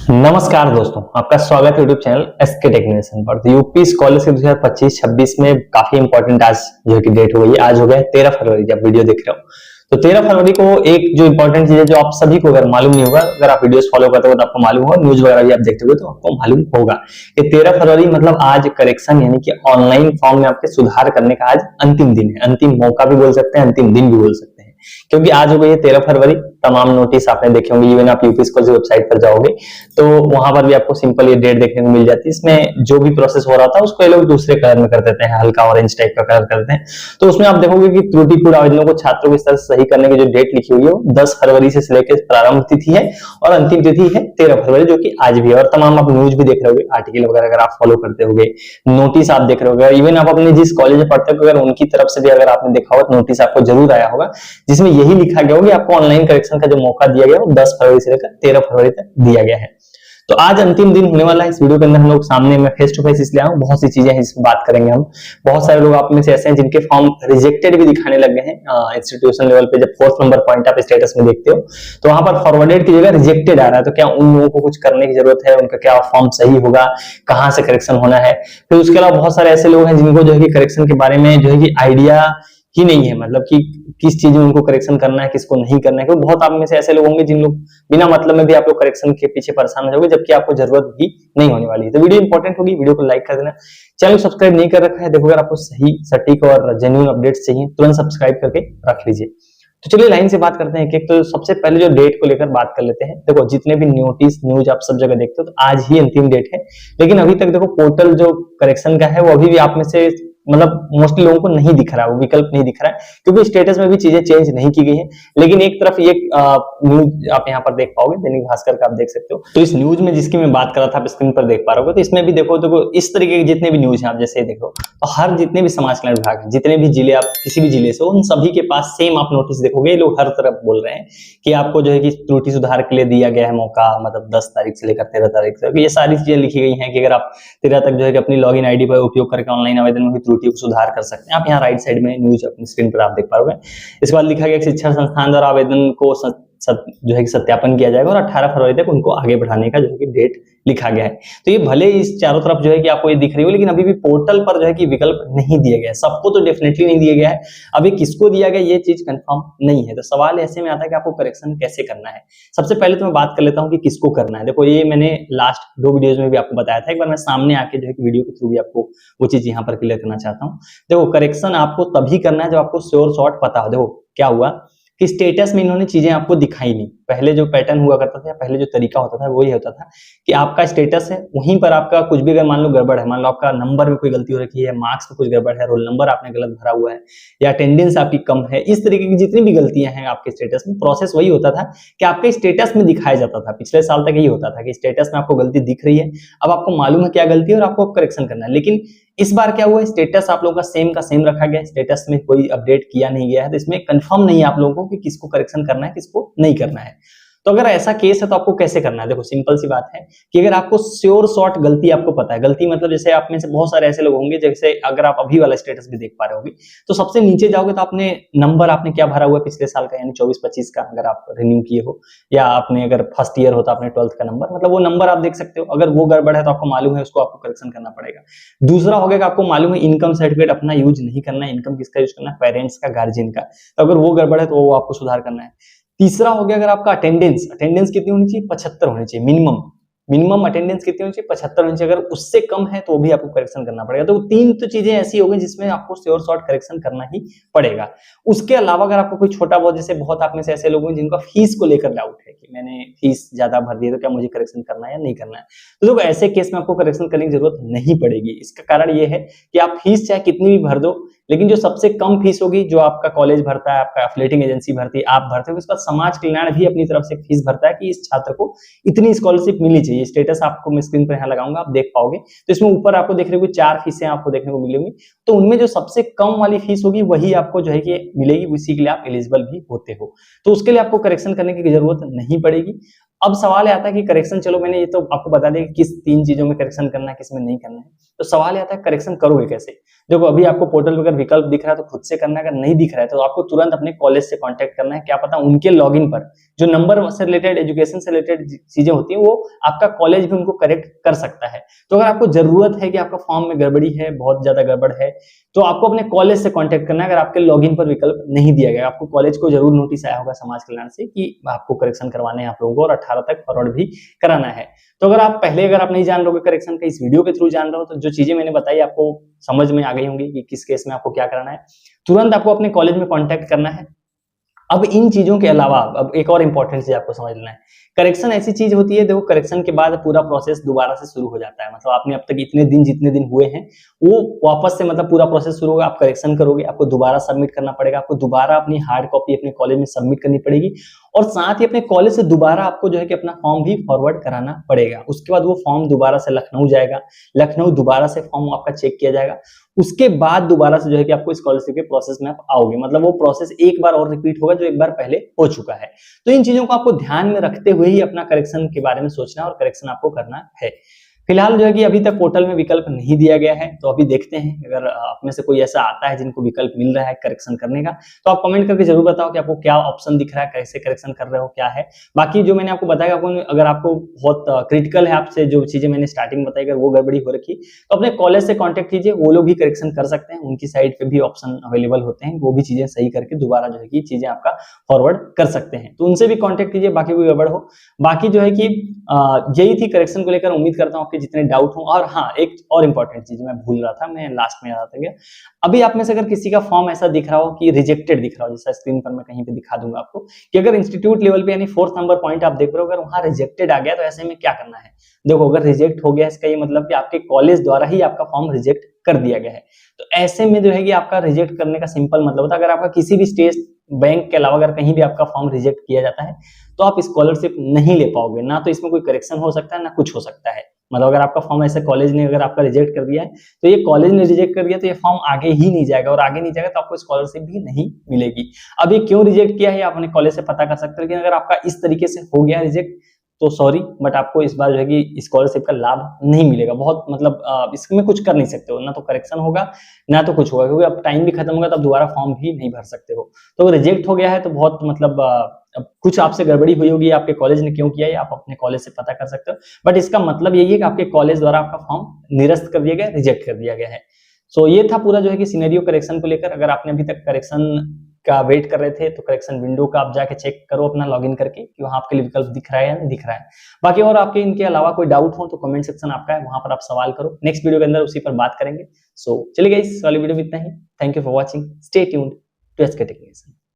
नमस्कार दोस्तों, आपका स्वागत है यूट्यूब चैनल एसके टेक्नीशियन पर। तो यूपी स्कॉलरशिप 2025-26 में काफी इंपॉर्टेंट आज जो कि डेट हो गई है। आज हो गया 13 फरवरी जब वीडियो देख रहे हो। तो 13 फरवरी को एक जो इंपॉर्टेंट चीज है जो आप सभी को अगर मालूम नहीं होगा, अगर आप वीडियोस फॉलो करते हो तो आपको मालूम होगा, न्यूज वगैरह भी आप देखते हो तो आपको मालूम होगा कि 13 फरवरी मतलब आज करेक्शन यानी कि ऑनलाइन फॉर्म में आपके सुधार करने का आज अंतिम दिन है। अंतिम मौका भी बोल सकते हैं, अंतिम दिन भी बोल सकते हैं, क्योंकि आज हो गई है 13 फरवरी। तमाम नोटिस आपने देखे होंगे, इवन आप यूपी स्कॉलरशिप वेबसाइट पर जाओगे तो वहां पर भी आपको सिंपल ये डेट देखने को मिल जाती है। इसमें जो भी प्रोसेस हो रहा था उसको ये लोग दूसरे कलर में कर देते हैं, हल्का ऑरेंज टाइप का कलर कर देते हैं। तो उसमें आप देखोगे कि त्रुटिपूर्ण आवेदनों को छात्रों को इस तरह से सही करने की जो डेट लिखी हुई है वो 10 फरवरी से लेकर प्रारंभ तिथि है और अंतिम तिथि है 13 फरवरी, जो कि आज भी है। और तमाम आप न्यूज भी देख रहे होगे, आर्टिकल वगैरह अगर आप फॉलो करते होगे, नोटिस आप देख रहे होगे, इवन आप अपने जिस कॉलेज में पढ़ते हो अगर उनकी तरफ से भी अगर आपने देखा होगा नोटिस आपको जरूर आया होगा, जिसमें यही लिखा गया होगा कि आपको ऑनलाइन करेक्शन का जो मौका दिया गया है वो 10 फरवरी से लेकर 13 फरवरी तक दिया गया है। तो आज अंतिम दिन होने वाला है। इस वीडियो के अंदर हम लोग सामने में फेस टू फेस इसलिए आए, बहुत सी चीजें हैं जिसमें बात करेंगे हम। बहुत सारे लोग आप में से ऐसे हैं जिनके फॉर्म रिजेक्टेड भी दिखाने लग गए हैं इंस्टीट्यूशन लेवल पे। जब 4th नंबर पॉइंट आप स्टेटस में देखते हो तो वहां पर फॉरवर्डेड की जगह रिजेक्टेड आ रहा है। तो क्या उन लोगों को कुछ करने की जरूरत है? उनका क्या फॉर्म सही होगा? कहाँ से करेक्शन होना है? फिर उसके अलावा बहुत सारे ऐसे लोग हैं जिनको जो है कि करेक्शन के बारे में जो है कि आइडिया ही नहीं है, मतलब कि किस चीज में उनको करेक्शन करना है, किसको नहीं करना है। क्योंकि बहुत आप में से ऐसे लोग होंगे जिन लोग बिना मतलब में भी आप लोग करेक्शन के पीछे परेशान हो जाओगे, जबकि आपको जरूरत भी नहीं होने वाली है। तो वीडियो इंपॉर्टेंट होगी, वीडियो को लाइक कर देना। चैनल सब्सक्राइब नहीं कर रखा है, देखो अगर आपको सही सटीक और जेन्युइन अपडेट्स चाहिए तुरंत सब्सक्राइब करके रख लीजिए। तो चलिए लाइन से बात करते हैं। एक तो सबसे पहले जो डेट को लेकर बात कर लेते हैं। देखो जितने भी नोटिस न्यूज आप सब जगह देखते हो तो आज ही अंतिम डेट है, लेकिन अभी तक देखो पोर्टल जो करेक्शन का है वो अभी भी आप में से मतलब मोस्टली लोगों को नहीं दिख रहा है, वो विकल्प नहीं दिख रहा है, क्योंकि स्टेटस में भी चीजें चेंज नहीं की गई है। लेकिन एक तरफ ये न्यूज आप यहाँ पर देख पाओगे, दैनिक भास्कर का आप देख सकते हो। तो इस न्यूज में जिसकी मैं बात कर रहा था आप स्क्रीन पर देख पा रहे हो। तो इसमें भी देखो इस तरीके के जितने भी न्यूज हैं आप जैसे देखो, तो हर जितने भी समाज कल्याण विभाग है, जितने भी जिले आप किसी भी जिले से हो, उन सभी के पास सेम आप नोटिस देखोगे। ये लोग हर तरफ बोल रहे हैं कि आपको जो है कि त्रुटि सुधार के लिए दिया गया है मौका, मतलब 10 तारीख से लेकर 13 तारीख तक। ये सारी चीजें लिखी गई हैं कि अगर आप 13 तक जो है कि अपनी लॉगिन आईडी पर उपयोग करके ऑनलाइन आवेदन में त्रुटि को सुधार कर सकते हैं। आप यहाँ राइट साइड में न्यूज अपनी स्क्रीन पर आप देख पाओगे। इसके बाद लिखा गया कि शिक्षण संस्थान द्वारा आवेदन को जो है कि सत्यापन किया जाएगा और 18 फरवरी तक उनको आगे बढ़ाने का जो है कि डेट लिखा गया है। तो ये भले इस चारों तरफ जो है कि आपको ये दिख रही हो, लेकिन अभी भी पोर्टल पर जो है कि विकल्प नहीं दिया गया है। सबको तो डेफिनेटली नहीं दिया गया है, अभी किसको दिया गया ये चीज कंफर्म नहीं है। तो सवाल ऐसे में आता है कि आपको करेक्शन कैसे करना है। सबसे पहले तो मैं बात कर लेता हूँ कि किसको करना है। देखो ये मैंने लास्ट 2 वीडियोज में भी आपको बताया था, एक बार मैं सामने आके जो है कि वीडियो के थ्रू भी आपको वो चीज यहाँ पर क्लियर करना चाहता हूँ। देखो करेक्शन आपको तभी करना है जब आपको श्योर शॉर्ट पता हो। देखो क्या हुआ कि स्टेटस में इन्होंने चीजें आपको दिखाई नहीं। पहले जो पैटर्न हुआ करता था, पहले जो तरीका होता था वो ये होता था कि आपका स्टेटस है, वहीं पर आपका कुछ भी अगर मान लो गड़बड़ है, मान लो आपका नंबर में कोई गलती हो रखी है, मार्क्स में कुछ गड़बड़ है, रोल नंबर आपने गलत भरा हुआ है या अटेंडेंस आपकी कम है, इस तरीके की जितनी भी गलतियां हैं आपके स्टेटस में, प्रोसेस वही होता था कि आपके स्टेटस में दिखाया जाता था। पिछले साल तक यही होता था कि स्टेटस में आपको गलती दिख रही है, अब आपको मालूम है क्या गलती है और आपको करेक्शन करना है। लेकिन इस बार क्या हुआ, स्टेटस आप लोगों का सेम रखा गया, स्टेटस में कोई अपडेट किया नहीं गया है। तो इसमें कंफर्म नहीं है आप लोगों को कि किसको करेक्शन करना है, किसको नहीं करना है। तो अगर ऐसा केस है तो आपको कैसे करना है। देखो सिंपल सी बात है कि अगर आपको श्योर शॉर्ट गलती आपको पता है, गलती मतलब जैसे आप में से बहुत सारे ऐसे लोग होंगे, जैसे अगर आप अभी वाला स्टेटस भी देख पा रहे होगे तो सबसे नीचे जाओगे तो आपने नंबर आपने क्या भरा हुआ है पिछले साल का, यानी 24-25 का, अगर आप रिन्यू किए हो या आपने अगर फर्स्ट ईयर हो तो आपने 12th का नंबर, मतलब वो नंबर आप देख सकते हो। अगर वो गड़बड़ है तो आपको मालूम है, उसको आपको करेक्शन करना पड़ेगा। दूसरा हो गया कि आपको मालूम है इनकम सर्टिफिकेट अपना यूज नहीं करना है। इनकम किसका यूज करना है? पेरेंट्स का, गार्जियन का। तो अगर वो गड़बड़ है तो वो आपको सुधार करना है। तीसरा हो गया अगर आपका अटेंडेंस कितनी होनी चाहिए? 75 होनी चाहिए मिनिमम अटेंडेंस कितनी होनी चाहिए? 75 होनी चाहिए। अगर उससे कम है तो भी आपको करेक्शन करना पड़ेगा। तो 3 तो चीजें ऐसी हो गई जिसमें आपको श्योर शॉर्ट करेक्शन करना ही पड़ेगा। उसके अलावा अगर आपको कोई छोटा बहुत, जैसे बहुत आप में से ऐसे लोग हैं जिनका फीस को लेकर डाउट है कि मैंने फीस ज्यादा भर दी है तो क्या मुझे करेक्शन करना है या नहीं करना है, तो देखो ऐसे केस में आपको करेक्शन करने की जरूरत नहीं पड़ेगी। इसका कारण ये है कि आप फीस चाहे कितनी भी भर दो, लेकिन जो सबसे कम फीस होगी जो आपका कॉलेज भरता है, आपका एफिलिएटिंग एजेंसी भरती है, आप भरते हो, इसका समाज कल्याण भी अपनी तरफ से फीस भरता है कि इस छात्र को इतनी स्कॉलरशिप मिलनी चाहिए। स्टेटस आपको मैं स्क्रीन पर यहाँ लगाऊंगा, आप देख पाओगे। तो इसमें ऊपर आपको देखने को 4 फीसें आपको देखने को मिलेंगी, तो उनमें जो सबसे कम वाली फीस होगी वही आपको जो है कि मिलेगी, उसी के लिए आप एलिजिबल भी होते हो। तो उसके लिए आपको करेक्शन करने की जरूरत नहीं पड़ेगी। अब सवाल आता है कि करेक्शन, चलो मैंने ये तो आपको बता दिया कि किस 3 चीजों में करेक्शन करना है, किस में नहीं करना है। तो सवाल आता है करेक्शन करोगे कैसे? देखो अभी आपको पोर्टल पर अगर विकल्प दिख रहा है तो खुद से करना है, अगर नहीं दिख रहा है तो आपको तुरंत अपने कॉलेज से कांटेक्ट करना है। क्या पता उनके लॉगिन पर जो नंबर से रिलेटेड, एजुकेशन से रिलेटेड चीजें होती हैं वो आपका कॉलेज भी उनको करेक्ट कर सकता है। तो अगर आपको जरूरत है कि आपका फॉर्म में गड़बड़ी है, बहुत ज्यादा गड़बड़ है, तो आपको अपने कॉलेज से कांटेक्ट करना है। अगर आपके लॉगिन पर विकल्प नहीं दिया गया, आपको कॉलेज को जरूर नोटिस आया होगा समाज कल्याण से कि आपको करेक्शन करवाने हैं आप लोगों को और 18 तक फॉरवर्ड भी कराना है। तो अगर आप पहले, अगर आप नहीं जान रहे करेक्शन का, इस वीडियो के थ्रू जान रहे हो, तो जो चीजें मैंने बताई आपको समझ में आ गई होंगी कि किस केस में आपको क्या कराना है। तुरंत आपको अपने कॉलेज में कांटेक्ट करना है। अब इन चीजों के अलावा अब एक और इंपॉर्टेंट चीज आपको समझ लेना है। करेक्शन ऐसी चीज होती है, देखो करेक्शन के बाद पूरा प्रोसेस दोबारा से शुरू हो जाता है। मतलब आपने अब तक इतने दिन, जितने दिन हुए हैं, वो वापस से मतलब पूरा प्रोसेस शुरू होगा। आप करेक्शन करोगे, आपको दोबारा सबमिट करना पड़ेगा, आपको दोबारा अपनी हार्ड कॉपी अपने कॉलेज में सबमिट करनी पड़ेगी और साथ ही अपने कॉलेज से दोबारा आपको जो है कि अपना फॉर्म भी फॉरवर्ड कराना पड़ेगा। उसके बाद वो फॉर्म दोबारा से लखनऊ जाएगा, लखनऊ दोबारा से फॉर्म आपका चेक किया जाएगा। उसके बाद दोबारा से जो है कि आपको स्कॉलरशिप के प्रोसेस में आप आओगे। मतलब वो प्रोसेस एक बार और रिपीट होगा जो एक बार पहले हो चुका है। तो इन चीजों को आपको ध्यान में रखते हुए ही अपना करेक्शन के बारे में सोचना है और करेक्शन आपको करना है। फिलहाल जो है कि अभी तक पोर्टल में विकल्प नहीं दिया गया है, तो अभी देखते हैं अगर आप में से कोई ऐसा आता है जिनको विकल्प मिल रहा है करेक्शन करने का, तो आप कमेंट करके जरूर बताओ कि आपको क्या ऑप्शन दिख रहा है, कैसे करेक्शन कर रहे हो, क्या है। बाकी जो मैंने आपको बताया, अगर आपको बहुत क्रिटिकल है, आपसे जो चीजें मैंने स्टार्टिंग में बताई, अगर वो गड़बड़ी हो रखी तो अपने कॉलेज से कॉन्टेक्ट कीजिए, वो लोग भी करेक्शन कर सकते हैं। उनकी साइड पे भी ऑप्शन अवेलेबल होते हैं, वो भी चीजें सही करके दोबारा जो है कि चीजें आपका फॉरवर्ड कर सकते हैं। तो उनसे भी कॉन्टेक्ट कीजिए, बाकी कोई गड़बड़ हो। बाकी जो है कि यही थी करेक्शन को लेकर। उम्मीद करता हूँ आपके जितने डाउट हो। और हाँ, एक और इंपॉर्टेंट चीज मैं भूल रहा था, मैं लास्ट में याद आता गया। अभी आप में से अगर किसी का फॉर्म ऐसा दिख रहा हो कि रिजेक्टेड दिख रहा हो, जैसा स्क्रीन पर मैं कहीं पे दिखा दूंगा आपको, कि अगर इंस्टीट्यूट लेवल पे यानी 4th नंबर पॉइंट आप देख रहे हो, अगर वहां रिजेक्टेड आ गया तो ऐसे में क्या करना है। देखो अगर रिजेक्ट हो गया, इसका ये मतलब कि आपके कॉलेज द्वारा ही आपका फॉर्म रिजेक्ट कर दिया गया है। तो ऐसे में जो है कि आपका रिजेक्ट करने का सिंपल मतलब होता है, अगर आपका किसी भी स्टेट बैंक के अलावा अगर कहीं भी आपका फॉर्म रिजेक्ट किया जाता है तो आप स्कॉलरशिप नहीं ले पाओगे। ना तो इसमें कोई करेक्शन हो सकता है, ना कुछ हो सकता है। मतलब अगर आपका फॉर्म ऐसे कॉलेज ने अगर आपका रिजेक्ट कर दिया है, तो ये कॉलेज ने रिजेक्ट कर दिया तो ये फॉर्म आगे ही नहीं जाएगा, और आगे नहीं जाएगा तो आपको स्कॉलरशिप भी नहीं मिलेगी। अब ये क्यों रिजेक्ट किया है आप अपने कॉलेज से पता कर सकते हो। लेकिन अगर आपका इस तरीके से हो गया रिजेक्ट तो सॉरी, बट आपको इस बार जो है कि स्कॉलरशिप का लाभ नहीं मिलेगा। बहुत मतलब इसमें कुछ कर नहीं सकते हो, ना तो करेक्शन होगा ना तो कुछ होगा, क्योंकि अब टाइम भी खत्म होगा, तब दोबारा फॉर्म भी नहीं भर सकते हो। तो रिजेक्ट हो गया है तो बहुत मतलब अब कुछ आपसे गड़बड़ी हुई होगी, आपके कॉलेज ने क्यों किया है आप अपने कॉलेज से पता कर सकते हो। बट इसका मतलब यही है कि आपके कॉलेज द्वारा आपका फॉर्म निरस्त कर दिया गया, रिजेक्ट कर दिया गया है। सो ये था पूरा जो है कि सिनेरियो करेक्शन को लेकर। अगर आपने अभी तक करेक्शन का वेट कर रहे थे तो करेक्शन विंडो का आप जाके चेक करो अपना लॉगिन करके कि वहां आपके लिए विकल्प दिख रहा है या नहीं दिख रहा है। बाकी और आपके इनके अलावा कोई डाउट हो तो कमेंट सेक्शन आपका है, वहां पर आप सवाल करो। नेक्स्ट वीडियो के अंदर उसी पर बात करेंगे। सो चलिए गाइस, इस वाली वीडियो में इतना ही। Thank you for watching, stay tuned to SK technician.